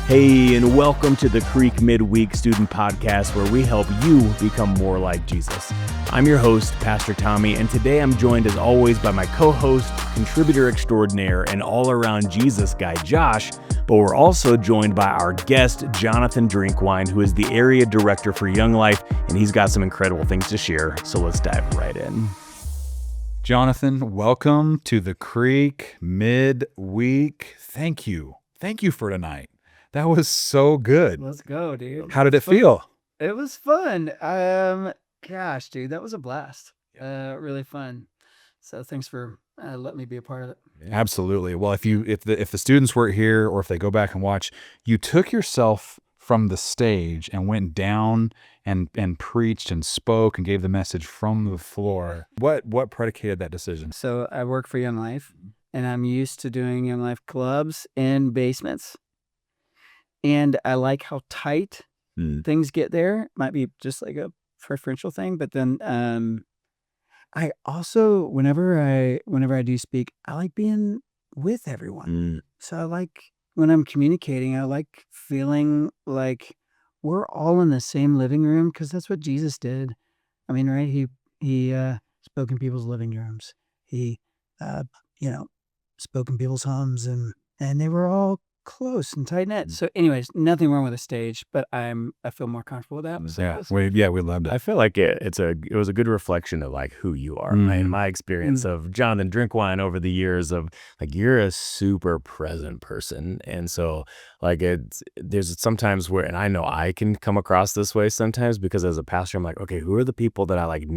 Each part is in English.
Hey, and welcome to the CREEK midweek student podcast where we help you become more like Jesus. I'm your host, Pastor Tommy, and today I'm joined as always by my co-host, contributor extraordinaire, and all-around Jesus guy, Josh, but we're also joined by our guest, Jonathan Drinkwine, who is the area director for Young Life, and he's got some incredible things to share, so let's dive right in. Jonathan, welcome to the CREEK midweek. Thank you. Thank you for tonight. That was so good. Let's go, dude. How did it feel? It was fun. Gosh, dude, that was a blast. Really fun. So thanks for letting me be a part of it. Absolutely. Well, if the students weren't here or if they go back and watch, you took yourself from the stage and went down and preached and spoke and gave the message from the floor. What predicated that decision? So I work for Young Life, and I'm used to doing Young Life clubs in basements. And I like how tight things get there. Might be just like a preferential thing, but then I also whenever I do speak, I like being with everyone. So I like when I'm communicating, I like feeling like we're all in the same living room because that's what Jesus did. I mean, right? He spoke in people's living rooms. He spoke in people's homes, and they were all close and tight knit. So anyways, nothing wrong with the stage, but I feel more comfortable with that. So We loved it. I feel like it was a good reflection of like who you are. Right? My experience of Jonathan Drinkwine over the years of like you're a super present person, and so like there's sometimes where, and I know I can come across this way sometimes because as a pastor I'm like, okay, who are the people that I like I'm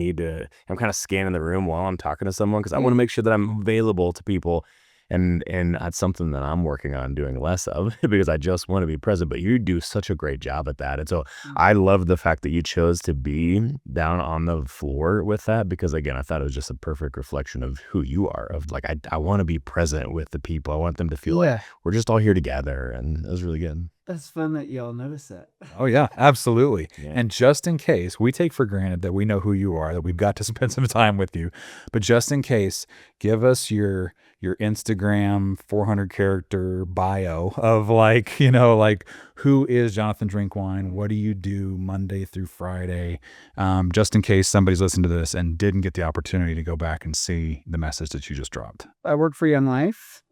kind of scanning the room while I'm talking to someone because I want to make sure that I'm available to people. And that's something that I'm working on doing less of because I just want to be present. But you do such a great job at that. And so I love the fact that you chose to be down on the floor with that because, again, I thought it was just a perfect reflection of who you are. Of like, I want to be present with the people. I want them to feel like we're just all here together. And it was really good. That's fun that y'all notice that. Oh, yeah, absolutely. Yeah. And just in case, we take for granted that we know who you are, that we've got to spend some time with you. But just in case, give us your Instagram 400-character bio of like who is Jonathan Drinkwine? What do you do Monday through Friday? Just in case somebody's listening to this and didn't get the opportunity to go back and see the message that you just dropped. I work for Young Life.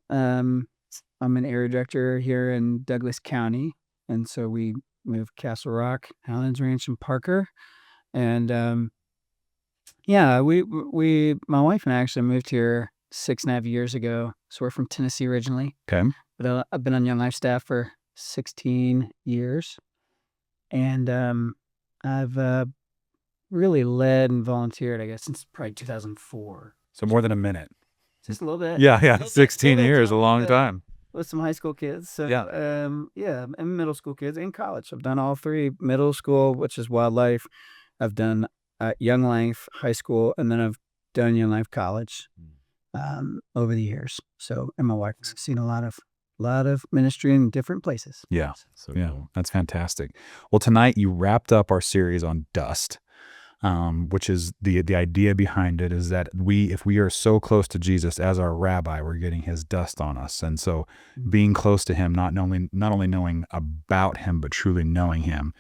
I'm an area director here in Douglas County, and so we have Castle Rock, Highlands Ranch, and Parker. And my wife and I actually moved here 6.5 years ago. So we're from Tennessee originally. Okay. But I've been on Young Life staff for 16 years, and I've really led and volunteered, I guess, since probably 2004. So more than a minute. Just a little bit. Yeah. 16 years, a long time. With some high school kids. So, Yeah. and middle school kids and college. I've done all three. Middle school, which is wildlife. I've done Young Life high school, and then I've done Young Life college over the years. So, and my wife's seen a lot of ministry in different places. Yeah. So Yeah, cool. that's fantastic. Well, tonight you wrapped up our series on dust, which is the idea behind it is that if we are so close to Jesus as our rabbi, we're getting his dust on us. And so being close to him, not only knowing about him, but truly knowing him.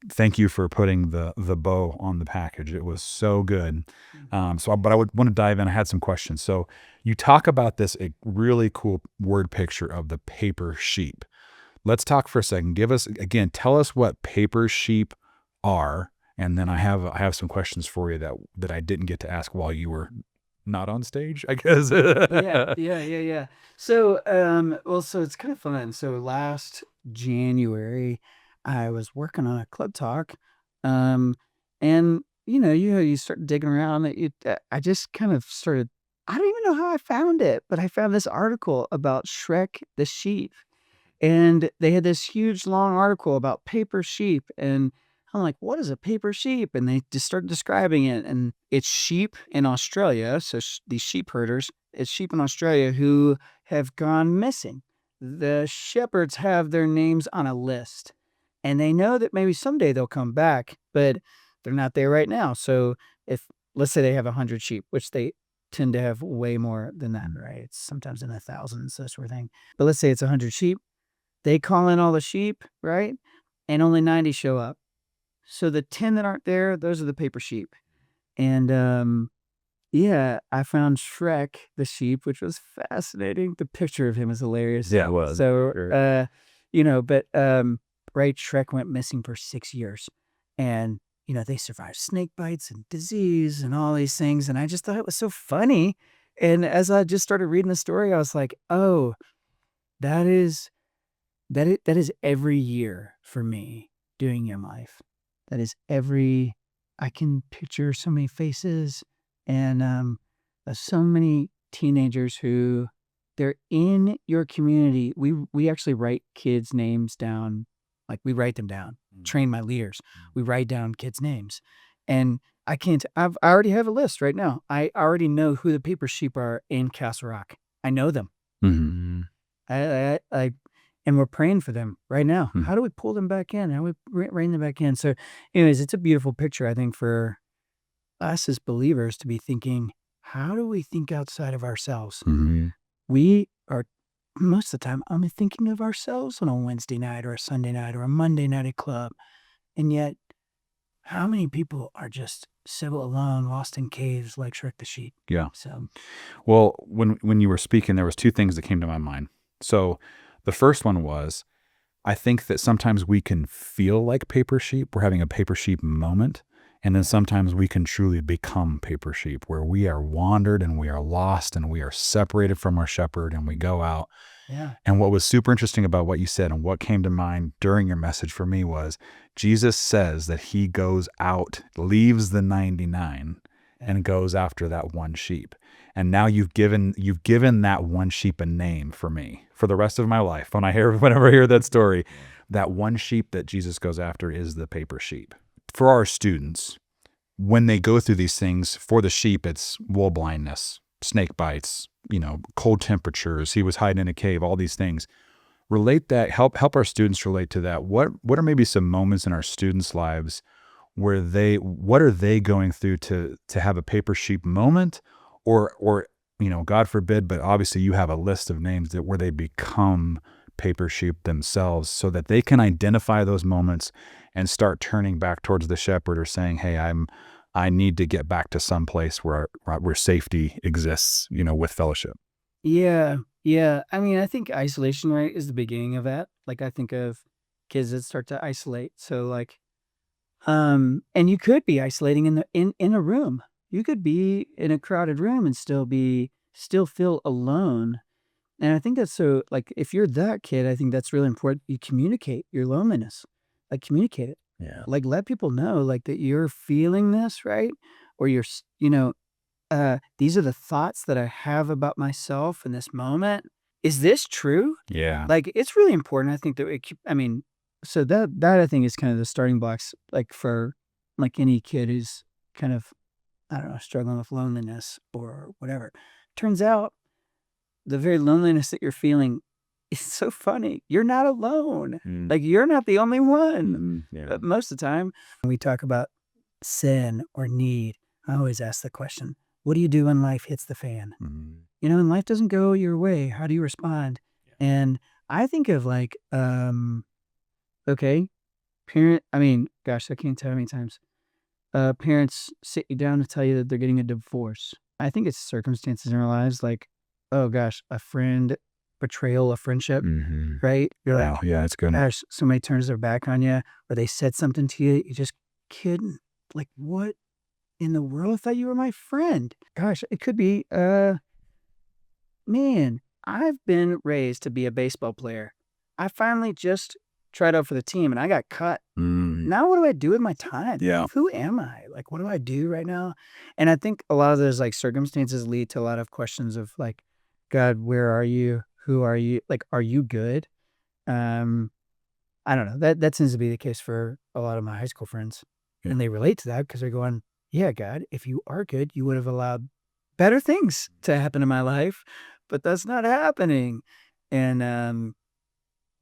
Thank you for putting the bow on the package. It was so good. But I would want to dive in. I had some questions. So you talk about this a really cool word picture of the paper sheep. Let's talk for a second. Tell us what paper sheep are. And then I have some questions for you that I didn't get to ask while you were not on stage, I guess. Yeah. So, so it's kind of fun. So last January, I was working on a club talk, and you start digging around. I just kind of started. I don't even know how I found it, but I found this article about Shrek the sheep, and they had this huge long article about paper sheep, and I'm like, what is a paper sheep? And they just started describing it, and it's sheep in Australia. So these sheep herders, it's sheep in Australia who have gone missing. The shepherds have their names on a list, and they know that maybe someday they'll come back, but they're not there right now. So let's say they have 100 sheep, which they tend to have way more than that, right? It's sometimes in the thousands, that sort of thing. But let's say it's 100 sheep. they call in all the sheep, right? And only 90 show up. So the 10 that aren't there, those are the paper sheep. And yeah, I found Shrek the sheep, which was fascinating. The picture of him is hilarious. Yeah, it was. So, Sure. right, Shrek went missing for 6 years. And, they survived snake bites and disease and all these things. And I just thought it was so funny. And as I just started reading the story, I was like, oh, that is every year for me doing Young Life. That is I can picture so many faces and so many teenagers who they're in your community. We actually write kids' names down, like we write them down. Train my leaders. We write down kids' names, and I already have a list right now. I already know who the paper sheep are in Castle Rock. I know them. Mm-hmm. And we're praying for them right now. Hmm. How do we pull them back in? How do we rein them back in? So, anyways, it's a beautiful picture, I think, for us as believers to be thinking, how do we think outside of ourselves? Mm-hmm. We are, most of the time, I'm thinking of ourselves on a Wednesday night or a Sunday night or a Monday night at club. And yet, how many people are just so alone, lost in caves like Shrek the Sheep? Yeah. So, Well, when you were speaking, there was two things that came to my mind. So the first one was, I think that sometimes we can feel like paper sheep. We're having a paper sheep moment. And then sometimes we can truly become paper sheep, where we are wandered and we are lost and we are separated from our shepherd and we go out. yeah. And what was super interesting about what you said and what came to mind during your message for me was Jesus says that he goes out, leaves the 99 and goes after that one sheep. And now you've given that one sheep a name for me for the rest of my life. Whenever I hear that story, that one sheep that Jesus goes after is the paper sheep. For our students, when they go through these things, for the sheep, it's wool blindness, snake bites, cold temperatures. He was hiding in a cave, all these things. Relate that, help our students relate to that. What are maybe some moments in our students' lives where what are they going through to have a paper sheep moment, or God forbid, but obviously you have a list of names where they become paper sheep themselves, so that they can identify those moments and start turning back towards the shepherd, or saying, hey, I need to get back to some place where safety exists, with fellowship. Yeah. Yeah. I mean, I think isolation, right, is the beginning of that. Like, I think of kids that start to isolate. So, like, and you could be isolating in a room. You could be in a crowded room and still feel alone. And I think that's so, like, if you're that kid, I think that's really important. You communicate your loneliness, like, communicate it. Yeah. Like, let people know, like, that you're feeling this, right? Or these are the thoughts that I have about myself in this moment. Is this true? Yeah. Like, it's really important. I think that so that I think is kind of the starting blocks, like, for like any kid who's kind of, I don't know, struggling with loneliness or whatever. Turns out the very loneliness that you're feeling is so funny. You're not alone. Like, you're not the only one. Yeah. Most of the time, when we talk about sin or need, I always ask the question, what do you do when life hits the fan? And life doesn't go your way. How do you respond? And I think of, like, okay, gosh, I can't tell how many times parents sit you down to tell you that they're getting a divorce. I think it's circumstances in our lives, like, oh gosh, a friend betrayal of friendship, right? You're like, Yeah, it's good. gosh, somebody turns their back on you, or they said something to you, you just couldn't, like, what in the world? I thought you were my friend. Gosh, it could be, man, I've been raised to be a baseball player. I finally just tried out for the team and I got cut. Now what do I do with my time? Yeah. Who am I? Like, what do I do right now? And I think a lot of those, like, circumstances lead to a lot of questions of, like, God, where are you? Who are you? Like, are you good? I don't know. That seems to be the case for a lot of my high school friends. Yeah. And they relate to that because they're going, yeah, God, if you are good, you would have allowed better things to happen in my life, but that's not happening. And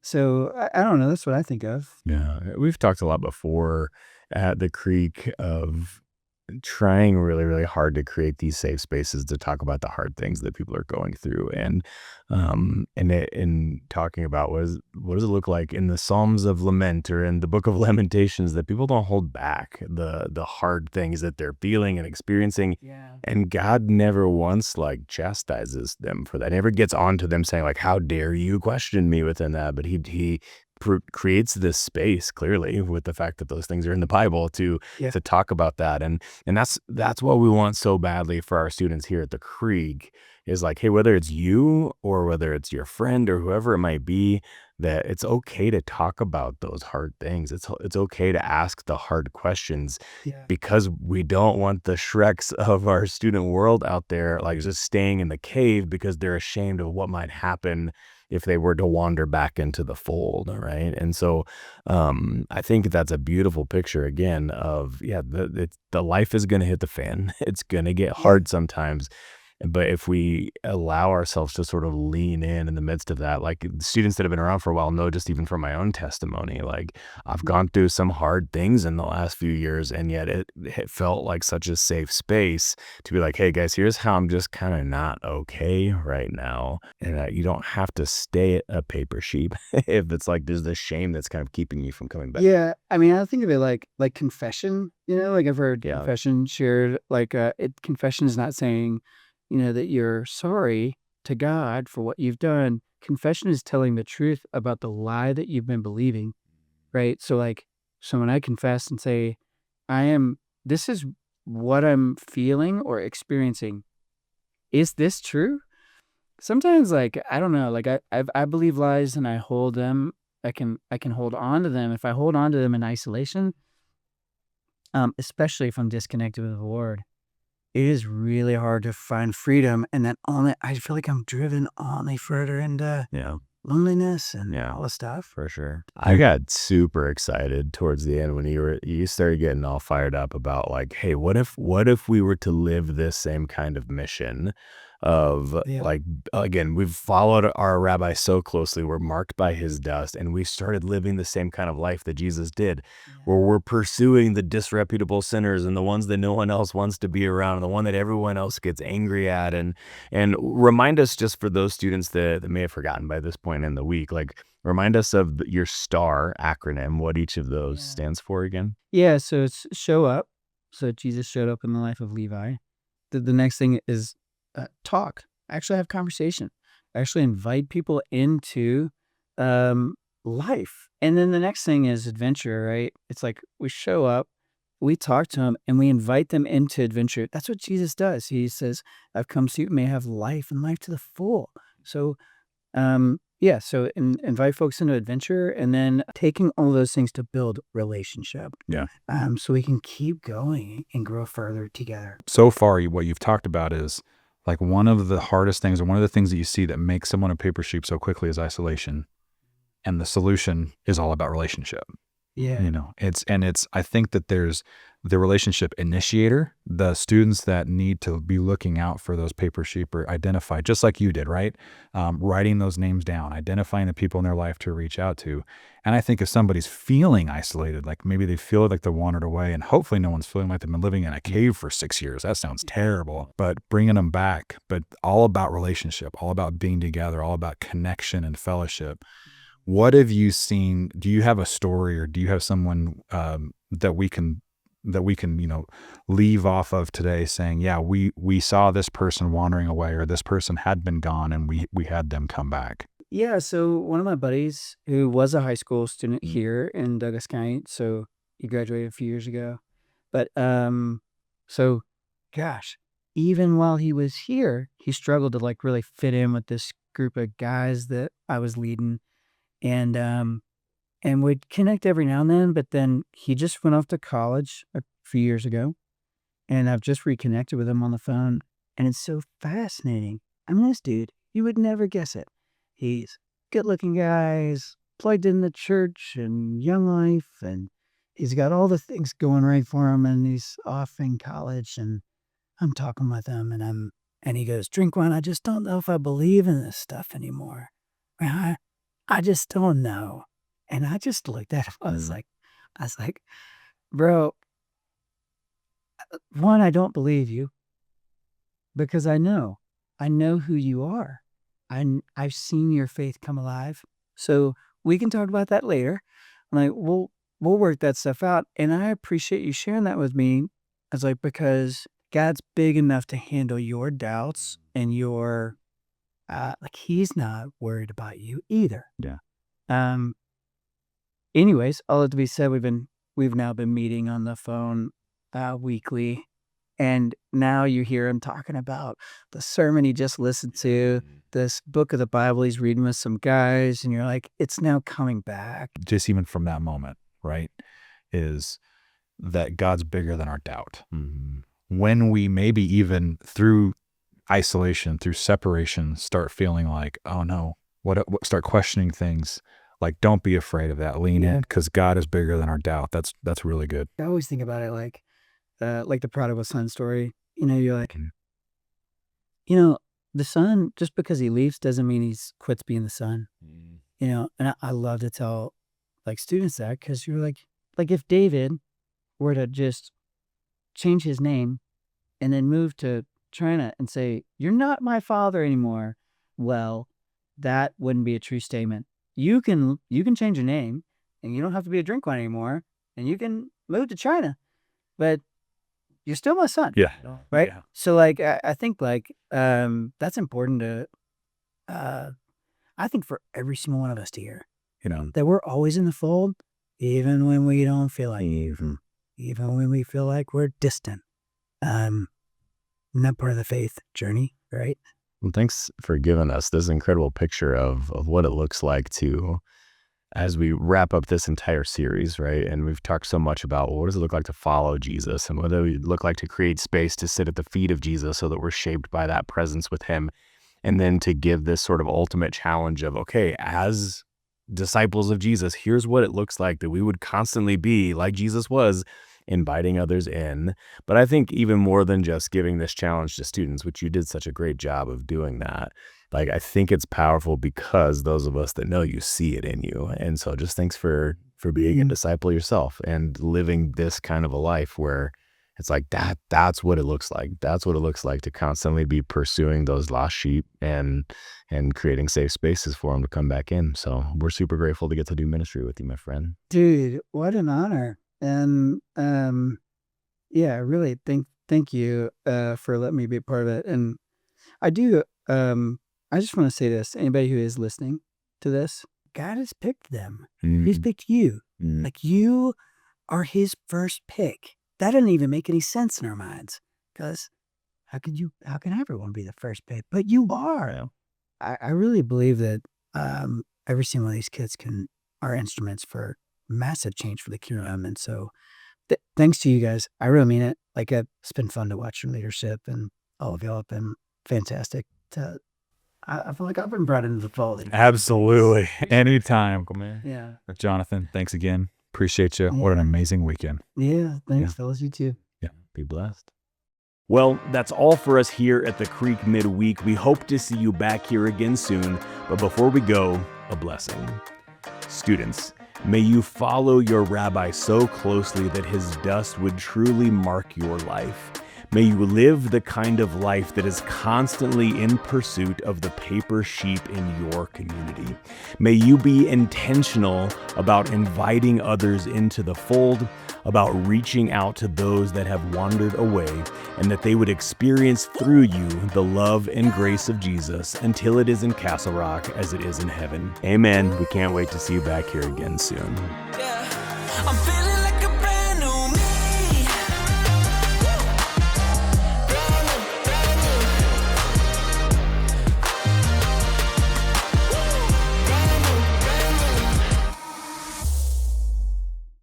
so I don't know. That's what I think of. Yeah. We've talked a lot before at the Creek of trying really, really hard to create these safe spaces to talk about the hard things that people are going through, and talking about what does it look like in the Psalms of Lament or in the Book of Lamentations, that people don't hold back the hard things that they're feeling and experiencing, Yeah. and God never once like chastises them for that. Never gets on to them saying like, "How dare you question me within that?" But he creates this space clearly with the fact that those things are in the Bible Yeah. to talk about that, and that's what we want so badly for our students here at the Creek is like, hey, whether it's you or whether it's your friend or whoever it might be, that it's okay to talk about those hard things. It's okay to ask the hard questions, Yeah. because we don't want the Shreks of our student world out there like just staying in the cave because they're ashamed of what might happen if they were to wander back into the fold, right? And so I think that's a beautiful picture again of, yeah, the life is going to hit the fan. It's going to get Yeah. hard sometimes. But if we allow ourselves to sort of lean in the midst of that, like students that have been around for a while know, just even from my own testimony, like I've gone through some hard things in the last few years, and yet it felt like such a safe space to be like, hey guys, here's how I'm just kind of not okay right now. And you don't have to stay a paper sheep if it's like there's this shame that's kind of keeping you from coming back. Yeah, I mean, I think of it like confession, like I've heard Yeah. confession shared, like confession is not saying, that you're sorry to God for what you've done. Confession is telling the truth about the lie that you've been believing, right? So when I confess and say, this is what I'm feeling or experiencing. Is this true? Sometimes, like, I don't know, like I believe lies and I hold them. I can hold on to them. If I hold on to them in isolation, especially if I'm disconnected with the Lord, it is really hard to find freedom. And then I feel like I'm driven only further into Yeah. loneliness and Yeah. all this stuff. For sure. I got super excited towards the end when you started getting all fired up about like, hey, what if we were to live this same kind of mission of Yeah. like, again, we've followed our rabbi so closely, we're marked by his dust, and we started living the same kind of life that Jesus did, where we're pursuing the disreputable sinners and the ones that no one else wants to be around, and the one that everyone else gets angry at, and remind us, just for those students that may have forgotten by this point in the week, like remind us of your STAR acronym, what each of those stands for again. Yeah, so it's show up. So Jesus showed up in the life of Levi. The next thing is talk. Actually have conversation. Actually invite people into life. And then the next thing is adventure, right? It's like we show up, we talk to them, and we invite them into adventure. That's what Jesus does. He says, I've come so you may have life and life to the full. So so invite folks into adventure, and then taking all those things to build relationship. Yeah. So we can keep going and grow further together. So far, what you've talked about is like one of the hardest things, or one of the things that you see that makes someone a paper sheep so quickly is isolation. And the solution is all about relationship. Yeah. I think that there's the relationship initiator, the students that need to be looking out for those paper sheep or identify, just like you did, right? Writing those names down, identifying the people in their life to reach out to. And I think if somebody's feeling isolated, like maybe they feel like they're wandered away, and hopefully no one's feeling like they've been living in a cave for 6 years. That sounds terrible, but bringing them back, but all about relationship, all about being together, all about connection and fellowship. What have you seen? Do you have a story, or do you have someone that we can leave off of today saying, yeah, we saw this person wandering away, or this person had been gone, and we had them come back? Yeah, so one of my buddies who was a high school student here in Douglas County, so he graduated a few years ago. But so gosh, even while he was here, he struggled to like really fit in with this group of guys that I was leading. And we'd connect every now and then, but then he just went off to college a few years ago, and I've just reconnected with him on the phone, and it's so fascinating. I mean, this dude, you would never guess it. He's good-looking guy, he's plugged in the church and Young Life, and he's got all the things going right for him, and he's off in college, and I'm talking with him, and he goes, "Drink wine, I just don't know if I believe in this stuff anymore. I just don't know." And I just looked at him. I was like, bro, one, I don't believe you because I know who you are. I've seen your faith come alive. So we can talk about that later. Like we'll work that stuff out. And I appreciate you sharing that with me. As like, because God's big enough to handle your doubts and your like he's not worried about you either. Yeah. Anyways, all that to be said, we've now been meeting on the phone weekly. And now you hear him talking about the sermon he just listened to, this book of the Bible he's reading with some guys, and you're like, it's now coming back. Just even from that moment, right, is that God's bigger than our doubt. When we maybe even through isolation, through separation, start feeling like, oh no, what start questioning things, like don't be afraid of that. Lean in, because God is bigger than our doubt. That's really good. I always think about it like the prodigal son story. You're like, the son, just because he leaves doesn't mean he's quits being the son. And I love to tell like students that, because you're like if David were to just change his name and then move to China and say, you're not my father anymore, well, that wouldn't be a true statement. You can change your name and you don't have to be a drink wine anymore, and you can move to China, but you're still my son. Yeah. Right. Yeah. So like, I think like, that's important to, I think for every single one of us to hear, that we're always in the fold, even when we don't feel like, even when we feel like we're distant. Not part of the faith journey, right? Well, thanks for giving us this incredible picture of what it looks like to, as we wrap up this entire series, right? And we've talked so much about, well, what does it look like to follow Jesus, and what does it look like to create space to sit at the feet of Jesus so that we're shaped by that presence with him. And then to give this sort of ultimate challenge of, okay, as disciples of Jesus, here's what it looks like that we would constantly be like Jesus was, inviting others in. But I think even more than just giving this challenge to students, which you did such a great job of doing that, like I think it's powerful because those of us that know you see it in you. And so just thanks for being a disciple yourself and living this kind of a life where it's like that's what it looks like. That's what it looks like to constantly be pursuing those lost sheep and creating safe spaces for them to come back in. So we're super grateful to get to do ministry with you, my friend. Dude, what an honor. And really thank you for letting me be a part of it. And I do I just want to say this, anybody who is listening to this, God has picked them. He's picked you. Like you are his first pick. That doesn't even make any sense in our minds, because how can everyone be the first pick? But you are. I really believe that every single one of these kids are instruments for massive change for the kingdom. And so thanks to you guys. I really mean it. Like it's been fun to watch your leadership, and all of y'all have been fantastic. I feel like I've been brought into the fold. Absolutely. Anytime. Yeah. Jonathan, thanks again. Appreciate you. Yeah. What an amazing weekend. Yeah. Thanks, fellas. You too. Yeah. Be blessed. Well, that's all for us here at the Creek midweek. We hope to see you back here again soon. But before we go, a blessing. Students, may you follow your rabbi so closely that his dust would truly mark your life. May you live the kind of life that is constantly in pursuit of the paper sheep in your community. May you be intentional about inviting others into the fold, about reaching out to those that have wandered away, and that they would experience through you the love and grace of Jesus until it is in Castle Rock as it is in heaven. Amen. We can't wait to see you back here again soon. Yeah, I'm feeling